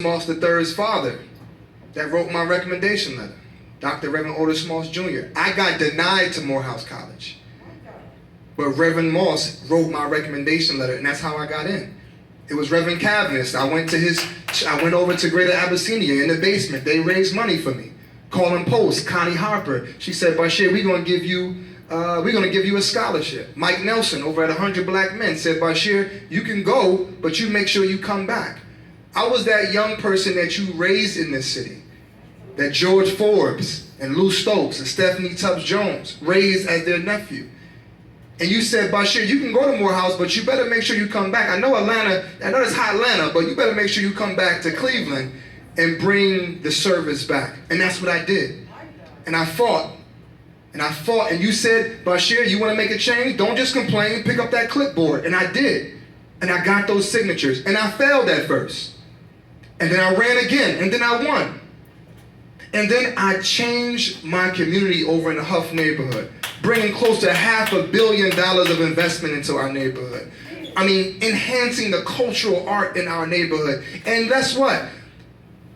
Moss III's father that wrote my recommendation letter, Dr. Reverend Otis Moss Jr. I got denied to Morehouse College, but Reverend Moss wrote my recommendation letter, and that's how I got in. It was Reverend Cavness. I went over to Greater Abyssinia in the basement. They raised money for me. Calling Post, Connie Harper. She said, Bashir, we're gonna give you a scholarship. Mike Nelson over at 100 Black Men said, Bashir, you can go, but you make sure you come back. I was that young person that you raised in this city, that George Forbes and Lou Stokes and Stephanie Tubbs Jones raised as their nephew. And you said, Bashir, you can go to Morehouse, but you better make sure you come back. I know it's hot Atlanta, but you better make sure you come back to Cleveland and bring the service back. And that's what I did. And I fought. And you said, Bashir, you want to make a change? Don't just complain, pick up that clipboard. And I did. And I got those signatures. And I failed at first. And then I ran again, and then I won. And then I changed my community over in the Huff neighborhood, bringing close to $500 million of investment into our neighborhood. I mean, enhancing the cultural art in our neighborhood. And guess what?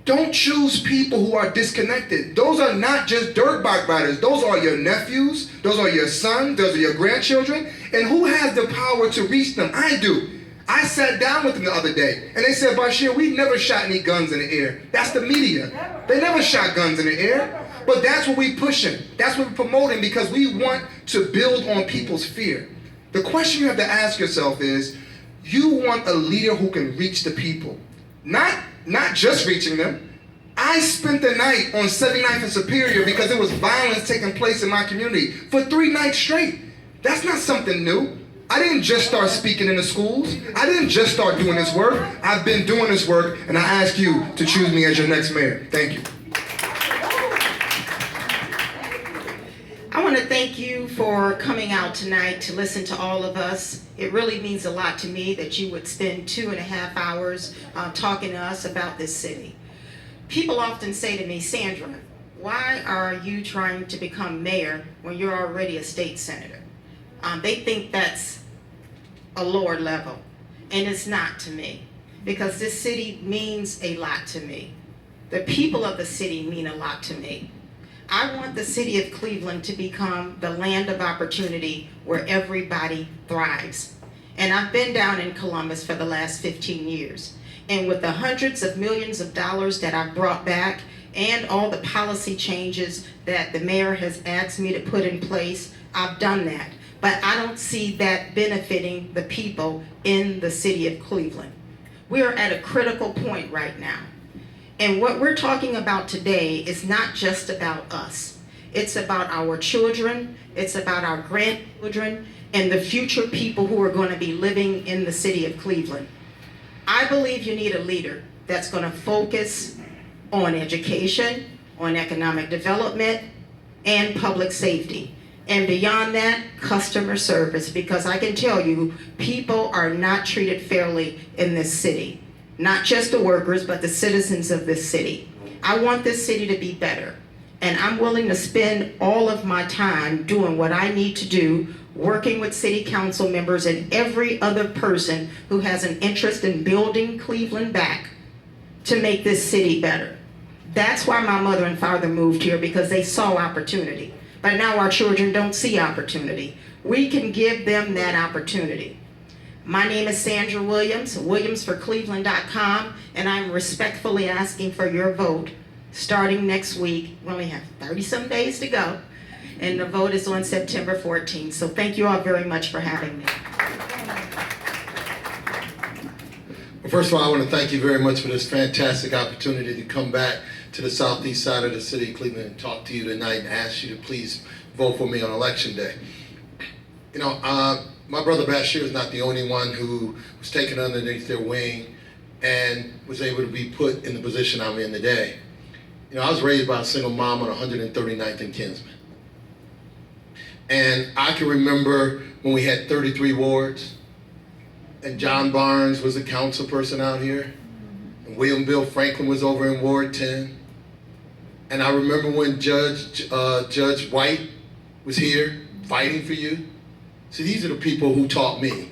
Don't choose people who are disconnected. Those are not just dirt bike riders. Those are your nephews. Those are your sons. Those are your grandchildren. And who has the power to reach them? I do. I sat down with them the other day, and they said, Bashir, we never shot any guns in the air. That's the media. They never shot guns in the air. But that's what we're pushing. That's what we're promoting, because we want to build on people's fear. The question you have to ask yourself is, you want a leader who can reach the people. Not just reaching them. I spent the night on 79th and Superior because there was violence taking place in my community for 3 nights straight. That's not something new. I didn't just start speaking in the schools. I didn't just start doing this work. I've been doing this work, and I ask you to choose me as your next mayor. Thank you. I want to thank you for coming out tonight to listen to all of us. It really means a lot to me that you would spend 2.5 hours talking to us about this city. People often say to me, Sandra, why are you trying to become mayor when you're already a state senator? They think that's a lower level, and it's not to me, because this city means a lot to me. The people of the city mean a lot to me. I want the city of Cleveland to become the land of opportunity where everybody thrives. And I've been down in Columbus for the last 15 years. And with the hundreds of millions of dollars that I've brought back and all the policy changes that the mayor has asked me to put in place, I've done that. But I don't see that benefiting the people in the city of Cleveland. We are at a critical point right now. And what we're talking about today is not just about us. It's about our children, it's about our grandchildren, and the future people who are going to be living in the city of Cleveland. I believe you need a leader that's going to focus on education, on economic development, and public safety. And beyond that, customer service, because I can tell you, people are not treated fairly in this city. Not just the workers, but the citizens of this city. I want this city to be better. And I'm willing to spend all of my time doing what I need to do, working with city council members and every other person who has an interest in building Cleveland back to make this city better. That's why my mother and father moved here, because they saw opportunity. But now our children don't see opportunity. We can give them that opportunity. My name is Sandra Williams, WilliamsForCleveland.com, and I'm respectfully asking for your vote starting next week. We only have 30-some days to go, and the vote is on September 14th. So thank you all very much for having me. Well, first of all, I want to thank you very much for this fantastic opportunity to come back to the southeast side of the city of Cleveland and talk to you tonight and ask you to please vote for me on election day. You know, my brother Bashir is not the only one who was taken underneath their wing and was able to be put in the position I'm in today. You know, I was raised by a single mom on 139th and Kinsman. And I can remember when we had 33 wards, and John Barnes was a council person out here, and William Bill Franklin was over in Ward 10. And I remember when Judge White was here fighting for you. See, these are the people who taught me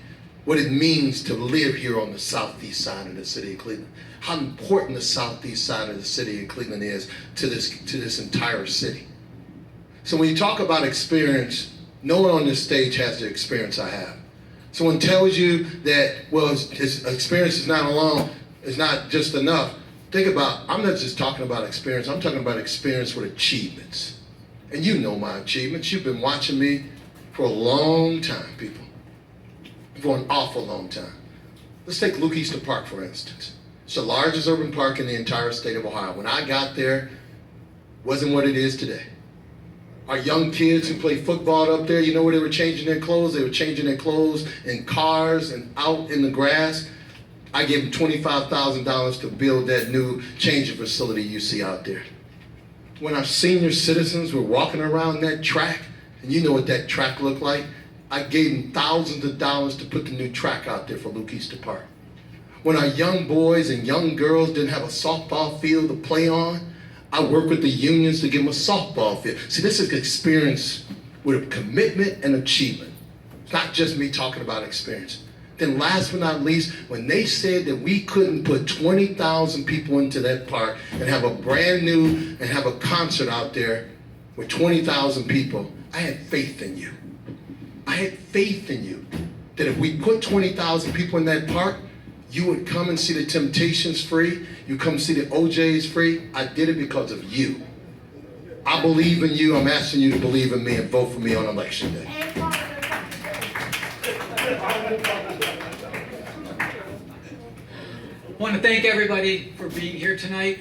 what it means to live here on the southeast side of the city of Cleveland, how important the southeast side of the city of Cleveland is to this entire city. So when you talk about experience, no one on this stage has the experience I have. Someone tells you that, well, his experience is not alone, is not just enough. Think about, I'm not just talking about experience, I'm talking about experience with achievements. And you know my achievements. You've been watching me for a long time, people. For an awful long time. Let's take Luke Easter Park, for instance. It's the largest urban park in the entire state of Ohio. When I got there, it wasn't what it is today. Our young kids who play football up there, you know where they were changing their clothes? They were changing their clothes in cars and out in the grass. I gave them $25,000 to build that new changing facility you see out there. When our senior citizens were walking around that track, and you know what that track looked like, I gave them thousands of dollars to put the new track out there for Luke Easter Park. When our young boys and young girls didn't have a softball field to play on, I worked with the unions to give them a softball field. See, this is experience with a commitment and achievement. It's not just me talking about experience. Then last but not least, when they said that we couldn't put 20,000 people into that park and have a brand new and have a concert out there with 20,000 people, I had faith in you. I had faith in you that if we put 20,000 people in that park, you would come and see the Temptations free. You come see the OJs free. I did it because of you. I believe in you. I'm asking you to believe in me and vote for me on election day. I want to thank everybody for being here tonight.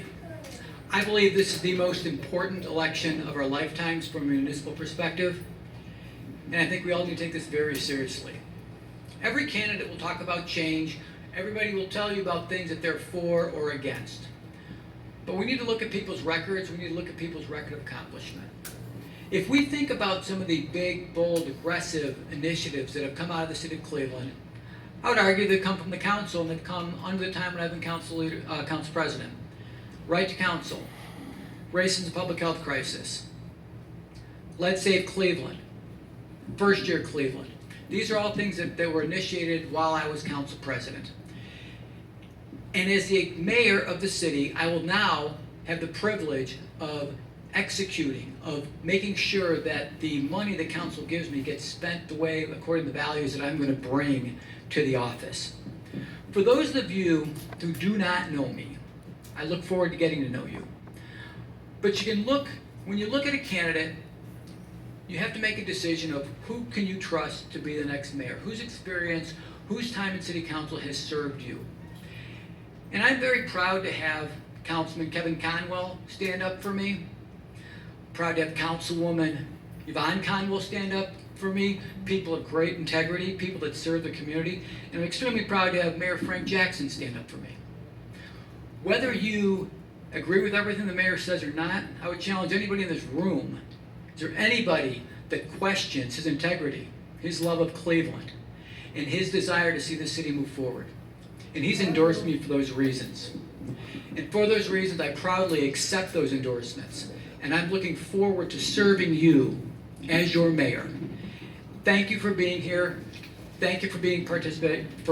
I believe this is the most important election of our lifetimes from a municipal perspective, and I think we all need to take this very seriously. Every candidate will talk about change. Everybody will tell you about things that they're for or against. But we need to look at people's records. We need to look at people's record of accomplishment. If we think about some of the big, bold, aggressive initiatives that have come out of the city of Cleveland, I would argue they've come from the council and they've come under the time when I've been council president. Right to counsel, race into public health crisis, Let's Save Cleveland, First Year Cleveland. These are all things that were initiated while I was council president. And as the mayor of the city, I will now have the privilege of executing, of making sure that the money the council gives me gets spent the way, according to the values that I'm going to bring to the office. For those of you who do not know me, I look forward to getting to know you. But you can look, when you look at a candidate, you have to make a decision of who can you trust to be the next mayor, whose experience, whose time in city council has served you. And I'm very proud to have Councilman Kevin Conwell stand up for me. Proud to have Councilwoman Yvonne Conwell stand up for me, people of great integrity, people that serve the community. And I'm extremely proud to have Mayor Frank Jackson stand up for me. Whether you agree with everything the mayor says or not, I would challenge anybody in this room. Is there anybody that questions his integrity, his love of Cleveland, and his desire to see the city move forward? And he's endorsed me for those reasons. And for those reasons, I proudly accept those endorsements. And I'm looking forward to serving you as your mayor. Thank you for being here. Thank you for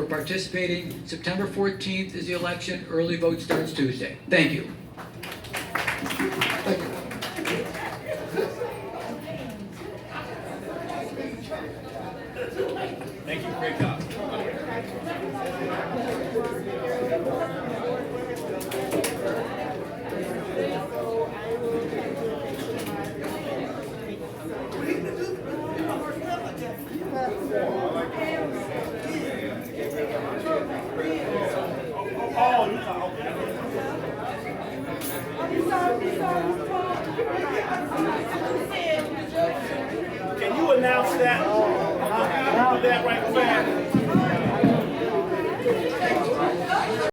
participating. September 14th is the election. Early vote starts Tuesday. Thank you. Thank you. Thank you. Great job. Can you announce that? Do that right fast.